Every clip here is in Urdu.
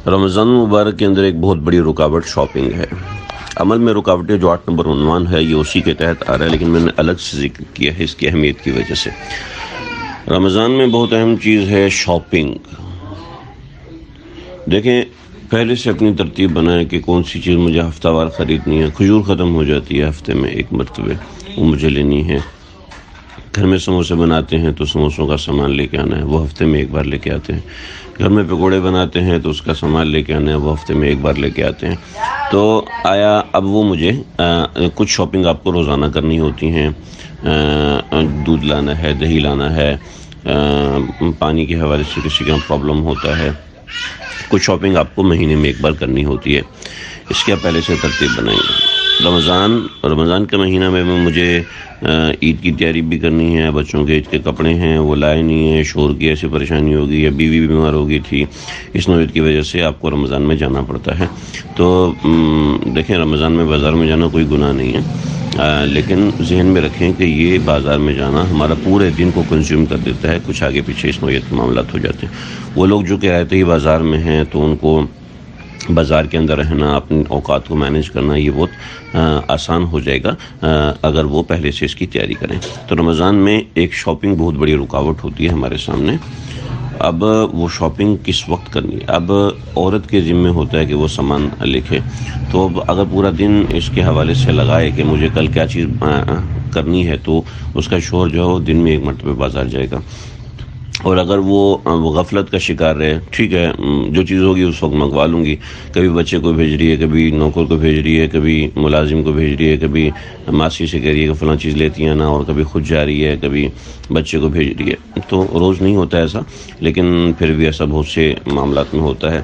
رمضان مبارک کے اندر ایک بہت بڑی رکاوٹ شاپنگ ہے۔ عمل میں رکاوٹیں جو 8 نمبر عنوان ہے یہ اسی کے تحت آ رہا ہے، لیکن میں نے الگ سے ذکر کیا ہے اس کی اہمیت کی وجہ سے۔ رمضان میں بہت اہم چیز ہے شاپنگ۔ دیکھیں، پہلے سے اپنی ترتیب بنائیں کہ کون سی چیز مجھے ہفتہ وار خریدنی ہے۔ کھجور ختم ہو جاتی ہے ہفتے میں ایک مرتبہ، وہ مجھے لینی ہے۔ گھر میں سموسے بناتے ہیں تو سموسوں کا سامان لے کے آنا ہے، وہ ہفتے میں ایک بار لے کے آتے ہیں۔ گھر میں پکوڑے بناتے ہیں تو اس کا سامان لے کے آنا ہے، وہ ہفتے میں ایک بار لے کے آتے ہیں۔ تو آیا اب وہ مجھے کچھ شاپنگ آپ کو روزانہ کرنی ہوتی ہیں، دودھ لانا ہے، دہی لانا ہے، پانی کے حوالے سے کسی کا پرابلم ہوتا ہے، کچھ شاپنگ آپ کو مہینے میں ایک بار کرنی ہوتی ہے۔ اس کے پہلے سے ترتیب بنائیں گے۔ رمضان کے مہینہ میں مجھے عید کی تیاری بھی کرنی ہے، بچوں کے عید کے کپڑے ہیں وہ لائے نہیں ہیں، شوہر کی ایسی پریشانی ہوگی یا بیوی بیمار ہو گئی تھی، اس نوعیت کی وجہ سے آپ کو رمضان میں جانا پڑتا ہے۔ تو دیکھیں، رمضان میں بازار میں جانا کوئی گناہ نہیں ہے، لیکن ذہن میں رکھیں کہ یہ بازار میں جانا ہمارا پورے دن کو کنزیوم کر دیتا ہے، کچھ آگے پیچھے اس نوعیت کے معاملات ہو جاتے ہیں۔ وہ لوگ جو کہ آتے ہی بازار میں ہیں تو ان کو بازار کے اندر رہنا، اپنے اوقات کو مینیج کرنا یہ بہت آسان ہو جائے گا اگر وہ پہلے سے اس کی تیاری کریں۔ تو رمضان میں ایک شاپنگ بہت بڑی رکاوٹ ہوتی ہے ہمارے سامنے۔ اب وہ شاپنگ کس وقت کرنی ہے؟ اب عورت کے ذمہ ہوتا ہے کہ وہ سامان لکھے، تو اب اگر پورا دن اس کے حوالے سے لگائے کہ مجھے کل کیا چیز کرنی ہے، تو اس کا شوہر جو ہے وہ دن میں ایک مرتبہ بازار جائے گا۔ اور اگر وہ غفلت کا شکار رہے، ٹھیک ہے جو چیز ہوگی اس وقت منگوا لوں گی، کبھی بچے کو بھیج رہی ہے، کبھی نوکر کو بھیج رہی ہے، کبھی ملازم کو بھیج رہی ہے، کبھی ماسی سے کہہ رہی ہے کہ فلاں چیز لیتی ہے نا، اور کبھی خود جا رہی ہے، کبھی بچے کو بھیج رہی ہے۔ تو روز نہیں ہوتا ایسا، لیکن پھر بھی ایسا بہت سے معاملات میں ہوتا ہے۔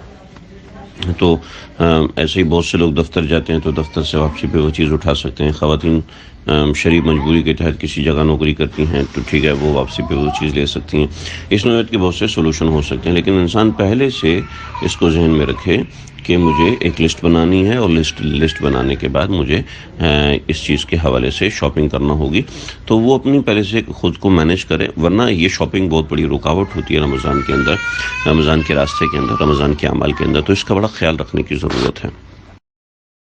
تو ایسے ہی بہت سے لوگ دفتر جاتے ہیں تو دفتر سے واپسی پہ وہ چیز اٹھا سکتے ہیں۔ خواتین شریف مجبوری کے تحت کسی جگہ نوکری کرتی ہیں تو ٹھیک ہے، وہ واپسی پہ وہ چیز لے سکتی ہیں۔ اس نوعیت کے بہت سے سولوشن ہو سکتے ہیں، لیکن انسان پہلے سے اس کو ذہن میں رکھے کہ مجھے ایک لسٹ بنانی ہے، اور لسٹ بنانے کے بعد مجھے اس چیز کے حوالے سے شاپنگ کرنا ہوگی، تو وہ اپنی پہلے سے خود کو مینیج کرے، ورنہ یہ شاپنگ بہت بڑی رکاوٹ ہوتی ہے رمضان کے اندر، رمضان کے راستے کے اندر، رمضان کے اعمال کے اندر۔ تو اس کا بڑا خیال رکھنے کی ضرورت ہے۔